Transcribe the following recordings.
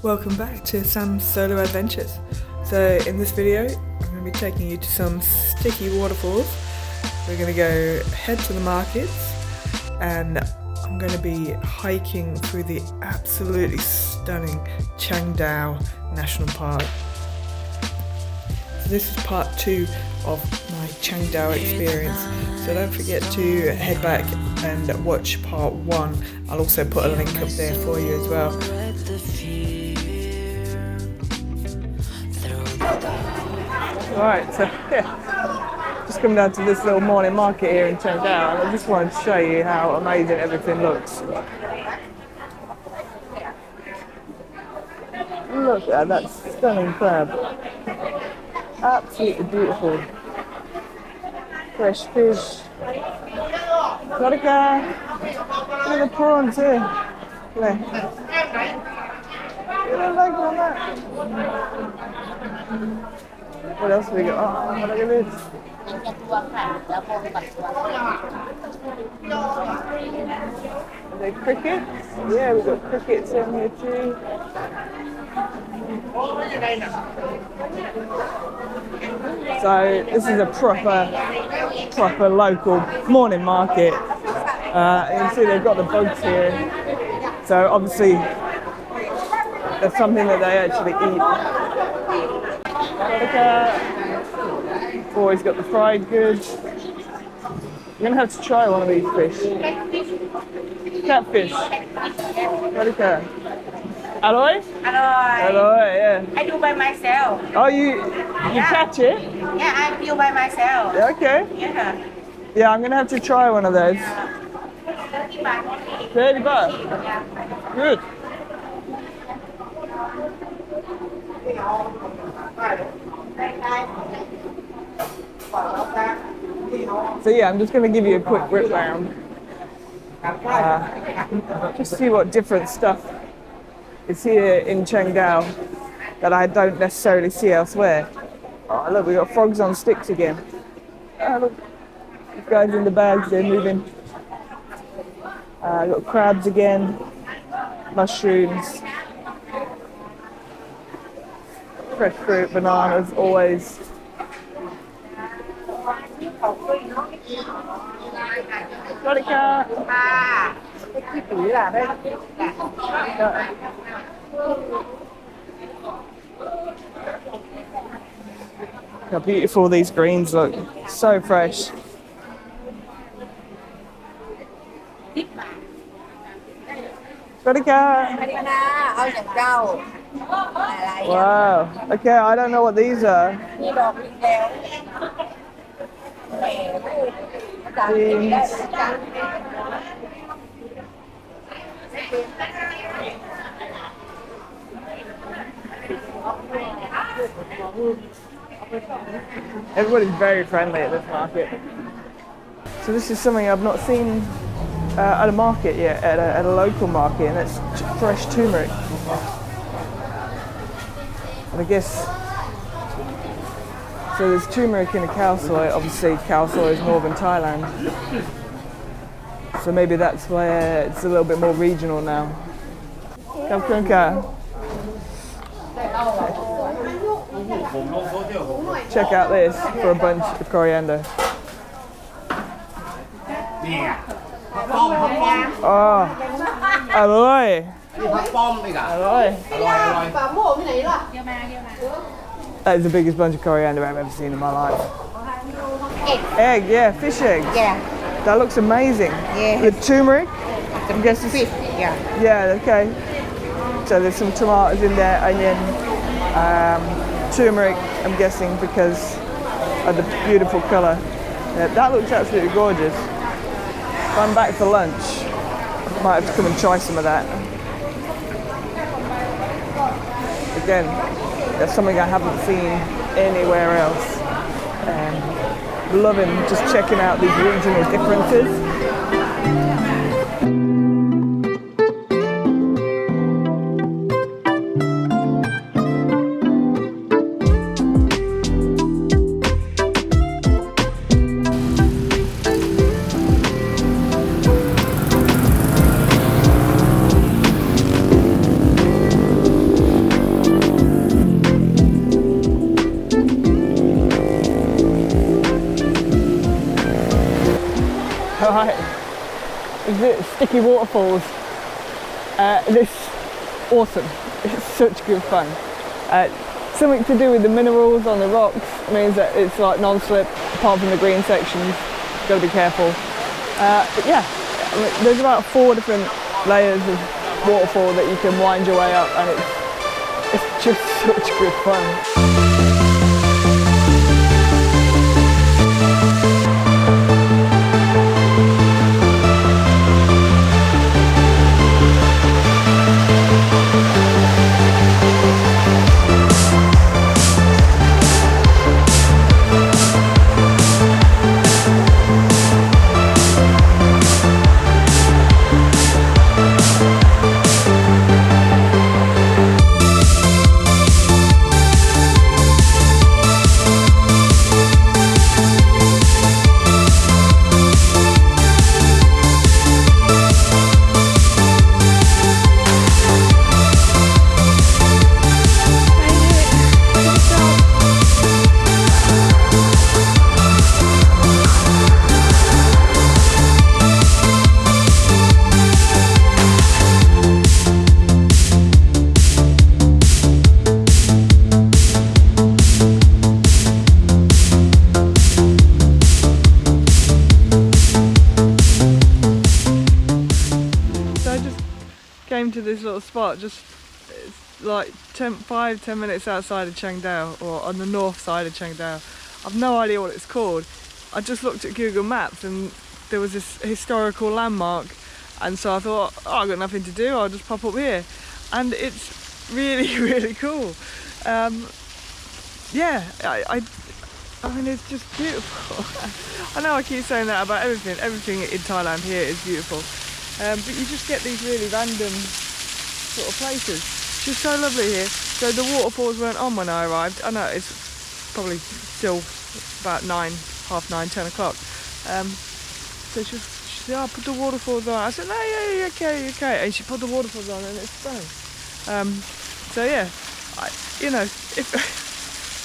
Welcome back to Sam's Solo Adventures. So in this video, I'm going to be taking you to some sticky waterfalls. We're going to go head to the markets and I'm going to be hiking through the absolutely stunning Chiang Dao National Park. So this is part 2 of my Chiang Dao experience. So don't forget to head back and watch part 1. I'll also put a link up there for you as well. Alright, so yeah, just come down to this little morning market here in Chiang Dao, and I just wanted to show you how amazing everything looks. Look at that stunning crab. Absolutely beautiful. Fresh fish. Look at the prawns here. Look at the legs on that. What else have we got? Oh, look at this. Are they crickets? Yeah, we've got crickets in here too. So this is a proper local morning market. You can see they've got the bugs here. So obviously there's something that they actually eat. Always got the fried goods. You're gonna have to try one of these fish. Catfish. Alloy? Alloy, yeah. I do by myself. Oh, you catch it? Yeah, I do by myself. Yeah, okay. Yeah. Yeah, I'm gonna have to try one of those. 30 bucks. Good. So yeah, I'm just going to give you a quick rip round. Just see what different stuff is here in Chiang Dao that I don't necessarily see elsewhere. Oh look, we got frogs on sticks again. Oh look, these guys in the bags, they're moving. Got crabs again, mushrooms, fresh fruit, bananas, always. Got a car. How beautiful these greens look. So fresh. Got a car. Wow. Okay, I don't know what these are. Beans. Everybody's very friendly at this market. So this is something I've not seen at a market yet, at a local market, and it's fresh turmeric. And I guess, so there's turmeric in a cow soy. Obviously cow soy is northern Thailand. So maybe that's where it's a little bit more regional now. Check out this for a bunch of coriander. Oh, alloy. Alloy. That is the biggest bunch of coriander I've ever seen in my life. Egg, yeah, fish egg. Yeah. That looks amazing. Yeah. With turmeric? I'm guessing. Fish, yeah. Yeah, okay. So there's some tomatoes in there, onion, turmeric, I'm guessing, because of the beautiful colour. Yeah, that looks absolutely gorgeous. If I'm back for lunch, I might have to come and try some of that. Again, that's something I haven't seen anywhere else. Loving just checking out these regional differences. Right, the sticky waterfalls. It's awesome. It's such good fun. Something to do with the minerals on the rocks means that it's like non-slip, apart from the green sections. Got to be careful. But yeah, I mean, there's about 4 different layers of waterfall that you can wind your way up, and it's just such good fun. Came to this little spot, just it's like 5-10 minutes outside of Chiang Dao, or on the north side of Chiang Dao. I've no idea what it's called. I just looked at Google Maps and there was this historical landmark, and so I thought, oh, I've got nothing to do, I'll just pop up here. And it's really, really cool. Yeah, I mean, it's just beautiful. I know I keep saying that about everything in Thailand here is beautiful. But you just get these really random sort of places. It's just so lovely here. So the waterfalls weren't on when I arrived. I know it's probably still about 9, half 9, 10 o'clock. So she said, oh, put the waterfalls on. I said, no, yeah, okay. And she put the waterfalls on, and it's stunning. So yeah, you know, if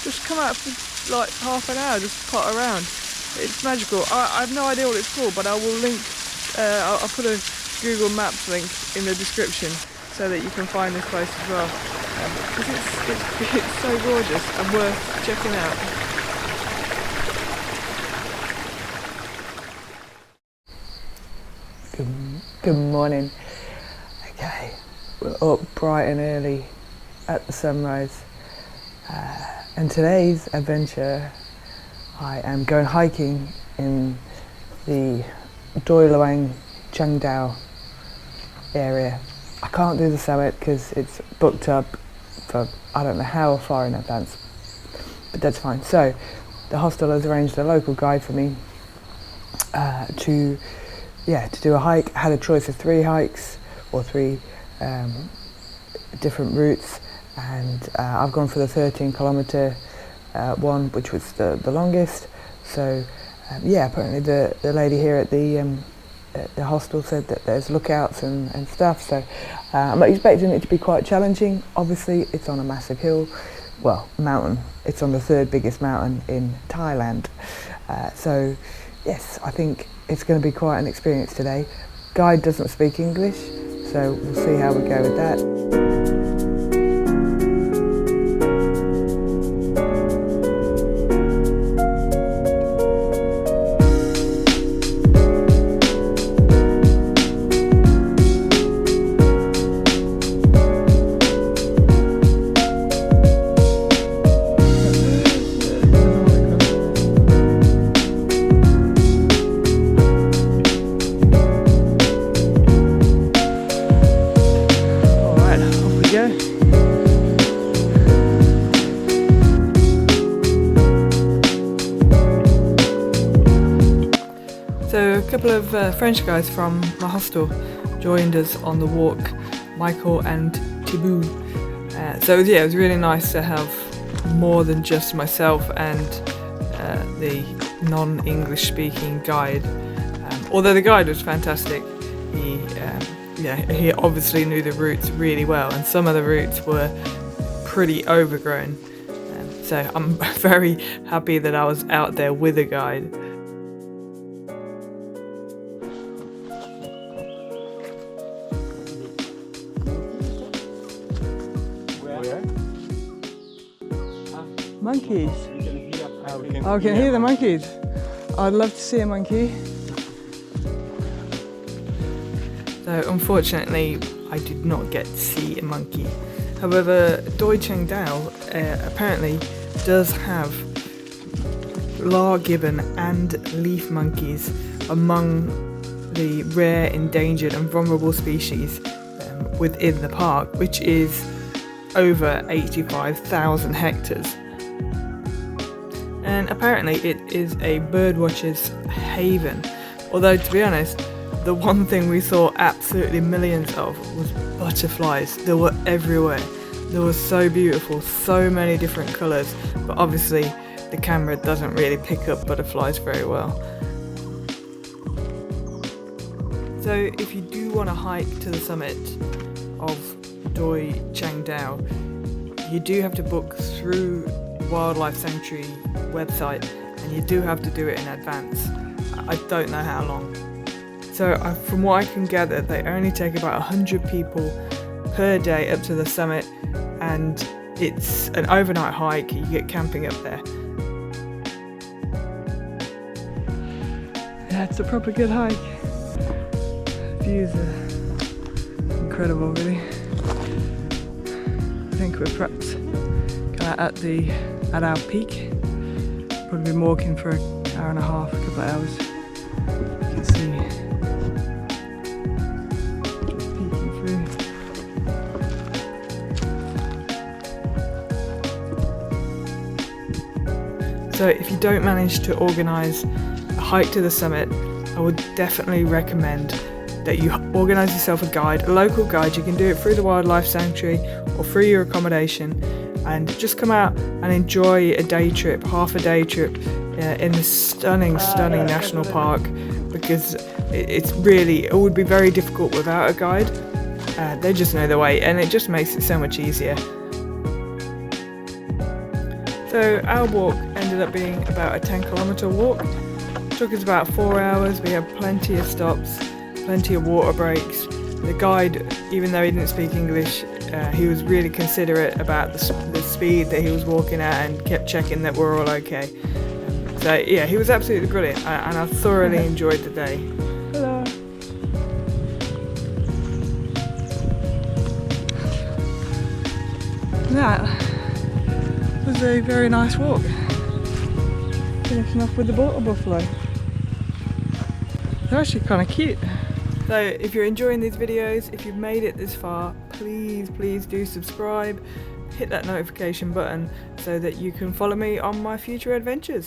just come out for like half an hour, just pot around. It's magical. I have no idea what it's called, but I will link. I'll put a Google Maps link in the description so that you can find this place as well, because it's so gorgeous and worth checking out. Good morning. Okay, we're up bright and early at the sunrise, and today's adventure I am going hiking in the Doi Chaing Dao area. I can't do the summit because it's booked up for I don't know how far in advance, but that's fine. So the hostel has arranged a local guide for me to do a hike. I had a choice of 3 hikes or 3 different routes, and I've gone for the 13-kilometer one, which was the longest. So yeah, apparently the lady here at the hostel said that there's lookouts and stuff, so I'm not expecting it to be quite challenging. Obviously it's on a massive hill, well, mountain. It's on the 3rd biggest mountain in Thailand, so yes, I think it's going to be quite an experience today. Guide doesn't speak English, so we'll see how we go with that. So a couple of French guys from my hostel joined us on the walk, Michael and Thibaut. So yeah, it was really nice to have more than just myself and the non-English speaking guide. Although the guide was fantastic, he obviously knew the routes really well, and some of the routes were pretty overgrown. So I'm very happy that I was out there with a guide. Monkeys. Oh, we can hear the monkeys. I'd love to see a monkey. So unfortunately, I did not get to see a monkey. However, Doi Chaing Dao apparently does have lar gibbon and leaf monkeys among the rare, endangered and vulnerable species within the park, which is over 85,000 hectares. And apparently it is a birdwatcher's haven, although to be honest, the one thing we saw absolutely millions of was butterflies. They were everywhere. They were so beautiful, so many different colours, but obviously the camera doesn't really pick up butterflies very well. So if you do want to hike to the summit of Doi Chaing Dao, you do have to book through Wildlife Sanctuary website, and you do have to do it in advance. I don't know how long. So from what I can gather, they only take about 100 people per day up to the summit, and it's an overnight hike. You get camping up there. Yeah, it's a proper good hike. Views are incredible, really. I think we're perhaps kind of at our peak. Probably been walking for an hour and a half, a couple of hours. You can see peeking through. So if you don't manage to organise a hike to the summit, I would definitely recommend that you organise yourself a guide, a local guide. You can do it through the Wildlife Sanctuary or through your accommodation, and just come out and enjoy a day trip, half a day trip in the stunning national park, because it would be very difficult without a guide. They just know the way, and it just makes it so much easier. So our walk ended up being about a 10-kilometre walk. It took us about 4 hours. We had plenty of stops, plenty of water breaks. The guide, even though he didn't speak English, he was really considerate about the speed that he was walking at and kept checking that we're all okay. So yeah, he was absolutely brilliant, and I thoroughly enjoyed the day. Hello. That was a very nice walk. Finishing off with the water buffalo. They're actually kind of cute. So if you're enjoying these videos, if you've made it this far, please do subscribe, hit that notification button so that you can follow me on my future adventures.